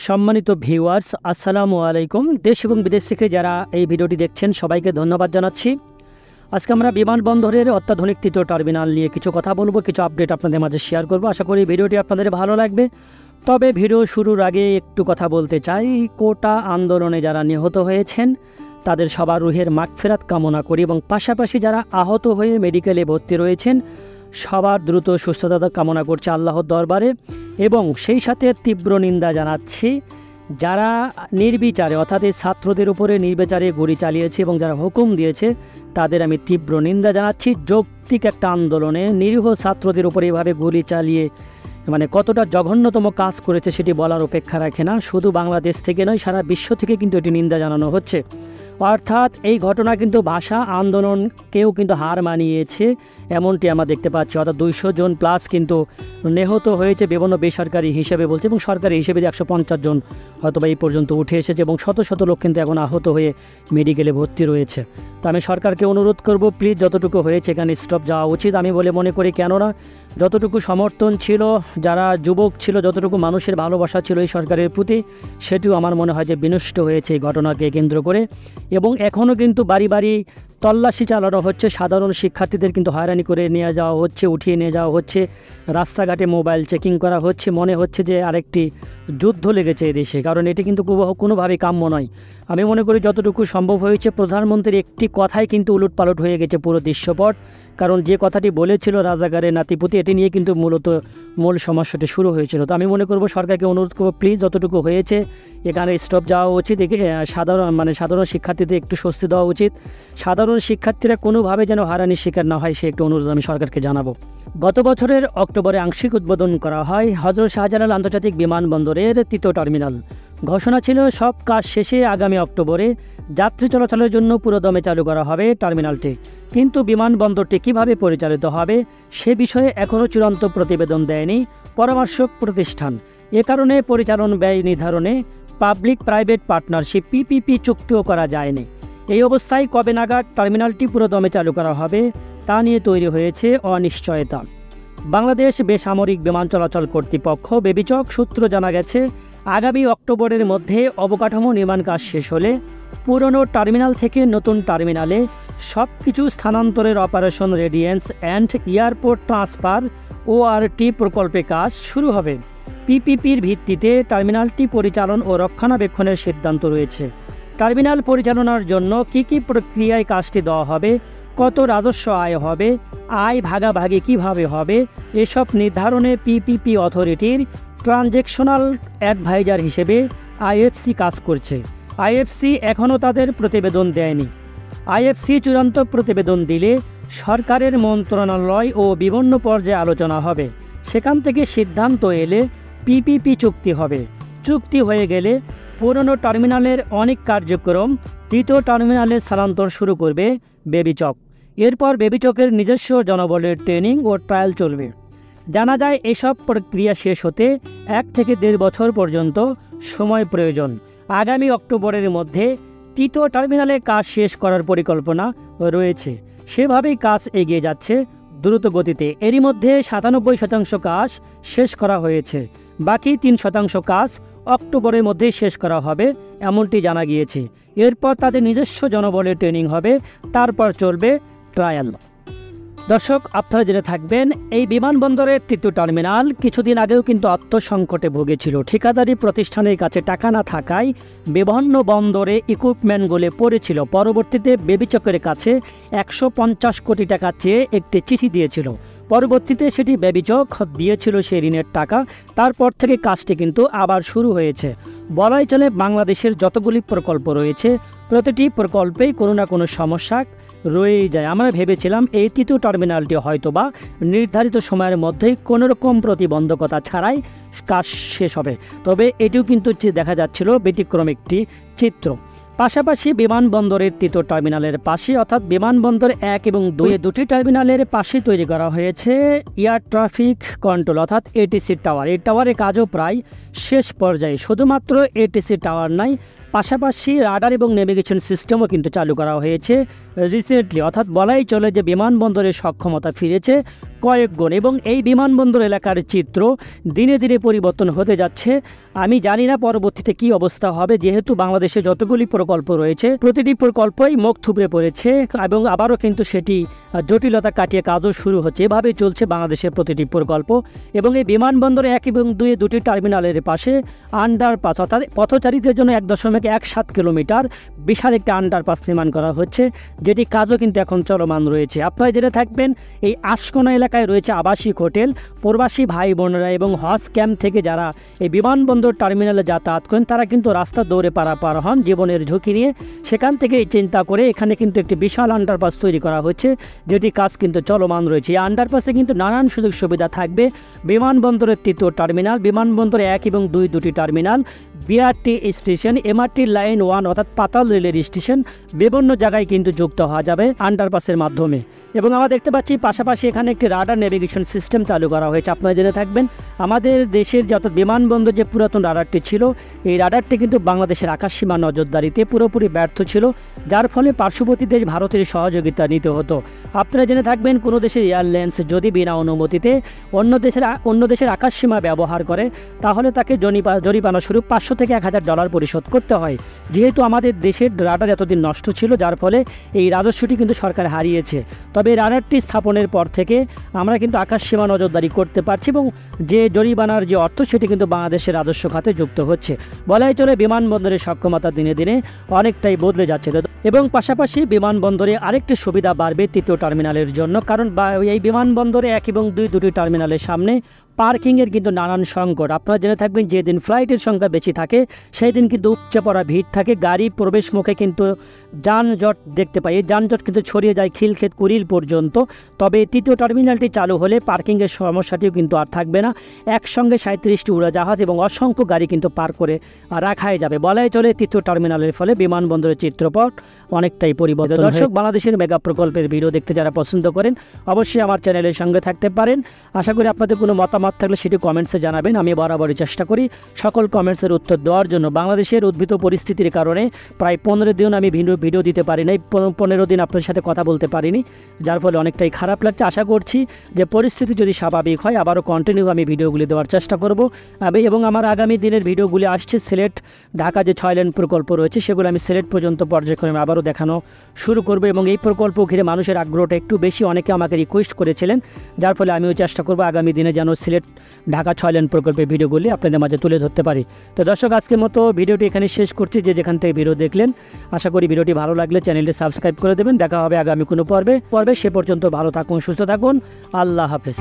সম্মানিত ভিউয়ার্স, আসসালামু আলাইকুম। দেশ এবং বিদেশ থেকে যারা এই ভিডিওটি দেখছেন সবাইকে ধন্যবাদ জানাচ্ছি। আজকে আমরা বিমানবন্দরের অত্যাধুনিক তৃতীয় টার্মিনাল নিয়ে কিছু কথা বলবো, কিছু আপডেট আপনাদের মাঝে শেয়ার করব। আশা করি ভিডিওটি আপনাদের ভালো লাগবে। তবে ভিডিও শুরুর আগে একটু কথা বলতে চাই, কোটা আন্দোলনে যারা নিহত হয়েছেন তাদের সবার রুহের মাগফিরাত কামনা করি এবং পাশাপাশি যারা আহত হয়ে মেডিকেলে ভর্তি রয়েছেন সবার দ্রুত সুস্থতা কামনা করছে আল্লাহর দরবারে। এবং সেই সাথে তীব্র নিন্দা জানাচ্ছি যারা নির্বিচারে অর্থাৎ এই ছাত্রদের উপরে নির্বিচারে গুলি চালিয়েছে এবং যারা হুকুম দিয়েছে তাদের আমি তীব্র নিন্দা জানাচ্ছি। যৌক্তিক একটা আন্দোলনে নিরীহ ছাত্রদের উপরে এভাবে গুলি চালিয়ে কতটা জঘন্যতম কাজ করেছে সেটি বলার অপেক্ষা রাখে না। শুধু বাংলাদেশ থেকে নয়, সারা বিশ্ব থেকে কিন্তু এটি নিন্দা জানানো হচ্ছে। অর্থাৎ এই ঘটনা কিন্তু ভাষা আন্দোলনকেও কিন্তু হার মানিয়েছে এমনটি আমরা দেখতে পাচ্ছি। অর্থাৎ 200 জন প্লাস কিন্তু নিহত হয়েছে বিভিন্ন বেসরকারি হিসেবে বলছে, এবং সরকারি হিসেবে 150 জন হয়তোবা এই পর্যন্ত উঠে এসেছে, এবং শত শত লোক কিন্তু এখন আহত হয়ে মেডিকেলে ভর্তি রয়েছে। তো আমি সরকারকে অনুরোধ করব, প্লিজ যতটুকু হয়েছে এখানে স্টপ যাওয়া উচিত আমি বলে মনে করি। কেননা যতটুকু সমর্থন ছিল, যারা যুবক ছিল, যতটুকু মানুষের ভালোবাসা ছিল এই সরকারের প্রতি, সেটিও আমার মনে হয় যে বিনষ্ট হয়েছে এই ঘটনাকে কেন্দ্র করে। এবং এখনও কিন্তু বাড়ি বাড়ি তল্লাশি চালানো হচ্ছে, সাধারণ শিক্ষার্থীদের কিন্তু হয়রানি করে নিয়ে যাওয়া হচ্ছে, উঠিয়ে নিয়ে যাওয়া হচ্ছে, রাস্তাঘাটে মোবাইল চেকিং করা হচ্ছে। মনে হচ্ছে যে আরেকটি যুদ্ধ লেগেছে এদেশে, কারণ এটি কিন্তু কোনোভাবেই কাম্য নয়। আমি মনে করি যতটুকু সম্ভব হয়েছে, প্রধানমন্ত্রীর একটি কথাই কিন্তু উলটপালট হয়ে গেছে পুরো দৃশ্যপট। কারণ যে কথাটি বলেছিল রাজাকারের নাতিপুতি, এটি নিয়ে কিন্তু মূল সমস্যাটি শুরু হয়েছিল। তো আমি মনে করব সরকারকে অনুরোধ করব, প্লিজ যতটুকু হয়েছে এখানে স্টপ যাওয়া উচিত। সাধারণ শিক্ষার্থীদের একটু স্বস্তি দেওয়া উচিত। সাধারণ শিক্ষার্থীরা কোনোভাবে যেন হারানির শিকার না হয় সে একটু অনুরোধ আমি সরকারকে জানাবো। গত বছরের অক্টোবরে আংশিক উদ্বোধন করা হয় হযরত শাহজালাল আন্তর্জাতিক বিমানবন্দরের তৃতীয় টার্মিনাল। ঘোষণা ছিল সব কাজ শেষে আগামী অক্টোবরে যাত্রী চলাচলের জন্য পুরোদমে চালু করা হবে টার্মিনালটি। কিন্তু বিমানবন্দরটি কিভাবে পরিচালিত হবে সে বিষয়ে এখনও চূড়ান্ত প্রতিবেদন দেয়নি পরামর্শক প্রতিষ্ঠান। এ কারণে পরিচালন ব্যয় নির্ধারণে পাবলিক প্রাইভেট পার্টনারশিপ পিপিপি চুক্তিও করা যায়নি। এই অবস্থায় কবে নাগাদ টার্মিনালটি পুরোদমে চালু করা হবে তা নিয়ে তৈরি হয়েছে অনিশ্চয়তা। বাংলাদেশ বেসামরিক বিমান চলাচল কর্তৃপক্ষ বেবিচক সূত্র জানা গেছে, আগামী অক্টোবরের মধ্যে অবকাঠামো নির্মাণ কাজ শেষ হলে পুরনো টার্মিনাল থেকে নতুন টার্মিনালে সব কিছু স্থানান্তরের operation radiance and airport transfer ORT প্রকল্পে কাজ শুরু হবে। পিপিপির ভিত্তিতে টার্মিনালটি পরিচালন ও রক্ষণাবেক্ষণের সিদ্ধান্ত রয়েছে। টার্মিনাল পরিচালনার জন্য কী প্রক্রিয়ায় কাজটি দেওয়া হবে, কত রাজস্ব আয় হবে, আয় ভাগাভাগি কিভাবে হবে, এসব নির্ধারণে পিপিপি অথরিটির ট্রানজ্যাকশনাল অ্যাডভাইজার হিসেবে আইএফসি কাজ করছে। আইএফসি এখনও তাদের প্রতিবেদন দেয়নি। আইএফসি চূড়ান্ত প্রতিবেদন দিলে সরকারের মন্ত্রণালয় ও বিভিন্ন পর্যায়ে আলোচনা হবে। সেখান থেকে সিদ্ধান্ত এলে পিপিপি চুক্তি হবে। চুক্তি হয়ে গেলে পুরনো টার্মিনালের অনেক কার্যক্রম তৃতীয় টার্মিনালে স্থানান্তর শুরু করবে বেবিচক। এরপর বেবিচকের নিজস্ব জনবলের ট্রেনিং ও ট্রায়াল চলবে। জানা যায় এসব প্রক্রিয়া শেষ হতে 1 থেকে 1.5 বছর পর্যন্ত সময় প্রয়োজন। আগামী অক্টোবরের মধ্যে তৃতীয় টার্মিনালে কাজ শেষ করার পরিকল্পনা রয়েছে। সেভাবেই কাজ এগিয়ে যাচ্ছে দ্রুত গতিতে। এরই মধ্যে 97% কাজ শেষ করা হয়েছে। বাকি 3% কাজ অক্টোবরের মধ্যে শেষ করা হবে এমনটি জানা গিয়েছে। এরপর তাদের নিজস্ব জনবলের ট্রেনিং হবে, তারপর চলবে ট্রায়াল। দর্শক, আপনারা জেনে থাকবেন এই বিমানবন্দরের তৃতীয় টার্মিনাল কিছুদিন আগেও কিন্তু আত্মসংকটে ভুগেছিল। ঠিকাদারি প্রতিষ্ঠানের কাছে টাকা না থাকায় বিভিন্ন বন্দরে ইকুইপমেন্ট গলে পড়েছিল। পরবর্তীতে বেবিচকের কাছে 150 কোটি টাকা চেয়ে একটি চিঠি দিয়েছিল। পরবর্তীতে সেটি বেবিচক দিয়েছিল সেই ঋণের টাকা। তারপর থেকে কাজটি কিন্তু আবার শুরু হয়েছে। বলাই চলে বাংলাদেশের যতগুলি প্রকল্প রয়েছে প্রতিটি প্রকল্পেই কোনো না কোনো সমস্যা রয়েই যায়। আমরা ভেবেছিলাম এই তৃতীয় টার্মিনালটি হয়তোবা নির্ধারিত সময়ের মধ্যেই কোনোরকম প্রতিবন্ধকতা ছাড়াই কাজ শেষ হবে, তবে এটিও কিন্তু দেখা যাচ্ছিল ব্যতিক্রম একটি চিত্র। পাশাপাশি বিমানবন্দরের তৃতীয় টার্মিনালের পাশে অর্থাৎ বিমানবন্দর 1 এবং 2 দুটি টার্মিনালের পাশে তৈরি করা হয়েছে এয়ার ট্রাফিক কন্ট্রোল অর্থাৎ এটিসি টাওয়ার। এই টাওয়ারের কাজও প্রায় শেষ পর্যায়ে। শুধুমাত্র এটিসি টাওয়ার নয়, পাশাপাশি রাডার এবং নেভিগেশন সিস্টেমও কিন্তু চালু করা হয়েছে রিসেন্টলি, অর্থাৎ বলাই চলে যে বিমানবন্দরের সক্ষমতা ফিরেছে কয়েক গুণ। এবং এই বিমানবন্দর এলাকার চিত্র দিনে দিনে পরিবর্তন হতে যাচ্ছে। আমি জানি না পরবর্তীতে কি অবস্থা হবে, যেহেতু বাংলাদেশে যতগুলি প্রকল্প রয়েছে প্রতিটি প্রকল্পই মুখ থুবড়ে পড়েছে এবং আবারও কিন্তু সেটি জটিলতা কাটিয়ে কাজও শুরু হচ্ছে। এভাবে চলছে বাংলাদেশের প্রতিটি প্রকল্প। এবং এই বিমানবন্দরে 1 এবং 2 দুটি টার্মিনালের পাশে আন্ডারপাস, অর্থাৎ পথচারীদের জন্য 1.17 কিলোমিটার বিশাল একটি আন্ডারপাস নির্মাণ করা হচ্ছে, যেটি কাজও কিন্তু এখন চলমান রয়েছে। আপনারা জেনে থাকবেন এই আশকোনা এলাকায় রয়েছে আবাসিক হোটেল। প্রবাসী ভাই বোনেরা এবং হজ ক্যাম্প থেকে যারা এই বিমানবন্দর টার্মিনালে যাতায়াত করেন তারা কিন্তু রাস্তা দৌড়ে পারাপার হন জীবনের ঝুঁকি নিয়ে। সেখান থেকে চিন্তা করে এখানে কিন্তু একটি বিশাল আন্ডারপাস তৈরি করা হচ্ছে, যেটি কাজ কিন্তু চলমান রয়েছে। এই আন্ডারপাসে কিন্তু নানান সুযোগ সুবিধা থাকবে। বিমানবন্দরের 3য় টার্মিনাল, বিমানবন্দরে 1 এবং 2 দুটি terminal, BRT station, MRT line 1 অর্থাৎ পাতাল রেলের স্টেশন, বিভিন্ন জায়গায় কিন্তু যুক্ত হওয়া যাবে আন্ডারপাসের মাধ্যমে। এবং আমরা দেখতে পাচ্ছি পাশাপাশি এখানে একটি রাডার নেভিগেশন সিস্টেম চালু করা হয়েছে। আপনারা জেনে থাকবেন আমাদের দেশের যে অর্থাৎ বিমানবন্দর যে পুরাতন রাডারটি ছিল, এই রাডারটি কিন্তু বাংলাদেশের আকাশসীমা নজরদারিতে পুরোপুরি ব্যর্থ ছিল, যার ফলে পার্শ্ববর্তী দেশ ভারতের সহযোগিতা নিতে হতো। আপনারা জেনে থাকবেন কোনো দেশের এয়ারলাইন্স যদি বিনা অনুমতিতে অন্য দেশের আকাশসীমা ব্যবহার করে তাহলে তাকে জরিমানা স্বরূপ $500 থেকে $1000 পরিশোধ করতে হয়। যেহেতু আমাদের দেশের রাডার এতদিন নষ্ট ছিল, যার ফলে এই রাজস্বটি কিন্তু সরকার হারিয়েছে। তবে এই রাডারটি স্থাপনের পর থেকে আমরা কিন্তু আকাশসীমা নজরদারি করতে পারছি এবং যে জরিমানার যে অর্থ সেটি কিন্তু বাংলাদেশের রাজস্ব খাতে যুক্ত হচ্ছে। বলাই চলে বিমানবন্দরের সক্ষমতা দিনে দিনে অনেকটাই বদলে যাচ্ছে। এবং পাশাপাশি বিমানবন্দরে আরেকটি সুবিধা বাড়বে 3য় টার্মিনালের জন্য, কারণ এই বিমানবন্দরে 1 এবং 2 দুটি টার্মিনালের সামনে পার্কিংয়ের কিন্তু নানান সংকট। আপনারা জেনে থাকবেন যেদিন ফ্লাইটের সংখ্যা বেশি থাকে সেই দিন কিন্তু উপচে পড়া ভিড় থাকে, গাড়ি প্রবেশ মুখে কিন্তু যানজট দেখতে পাই। এই যানজট কিন্তু ছড়িয়ে যায় খিলক্ষেত কুড়িল পর্যন্ত। তবে 3য় টার্মিনালটি চালু হলে পার্কিংয়ের সমস্যাটিও কিন্তু আর থাকবে না। একসঙ্গে 37টি উড়োজাহাজ এবং অসংখ্য গাড়ি কিন্তু পার করে রাখাই যাবে। বলাই চলে 3য় টার্মিনালের ফলে বিমানবন্দরের চিত্রপট অনেকটাই পরিবর্তন। দর্শক, বাংলাদেশের মেগা প্রকল্পের ভিডিও দেখতে যারা পছন্দ করেন অবশ্যই আমার চ্যানেলের সঙ্গে থাকতে পারেন। আশা করি আপনাদের কোনো মতামত থাকলে সেটি কমেন্টসে জানাবেন। আমি বরাবরই চেষ্টা করি সকল কমেন্টসের উত্তর দেওয়ার জন্য। বাংলাদেশের উদ্ভূত পরিস্থিতির কারণে প্রায় 15 দিন আমি ভিডিও দিতে পারি নাই, 15 দিন আপনাদের সাথে কথা বলতে পারিনি, যার ফলে অনেকটাই খারাপ লাগছে। আশা করছি যে পরিস্থিতি যদি স্বাভাবিক হয় আবারও কন্টিনিউ আমি ভিডিওগুলি দেওয়ার চেষ্টা করব। এবং আমার আগামী দিনের ভিডিওগুলি আসছে সিলেট ঢাকা যে 6 লেন প্রকল্প রয়েছে সেগুলো আমি সিলেট পর্যন্ত পর্যায়ক্রমে আবারও দেখানো শুরু করব। এবং এই প্রকল্প ঘিরে মানুষের আগ্রহটা একটু বেশি, অনেকে আমাকে রিকোয়েস্ট করেছিলেন, যার ফলে আমিও চেষ্টা করব আগামী দিনে যেন সিলেট ঢাকা 6 লেন প্রকল্পের ভিডিওগুলি আপনাদের মাঝে তুলে ধরতে পারি। তো দর্শক, আজকের মতো ভিডিওটি এখানে শেষ করছি। যে যেখান থেকে ভিডিও দেখলেন আশা করি ভিডিওটি ভালো লাগলে চ্যানেলটি সাবস্ক্রাইব করে দেবেন। দেখা হবে আগামী কোনো পর্বে। সে পর্যন্ত ভালো থাকুন, সুস্থ থাকুন। আল্লাহ হাফেজ।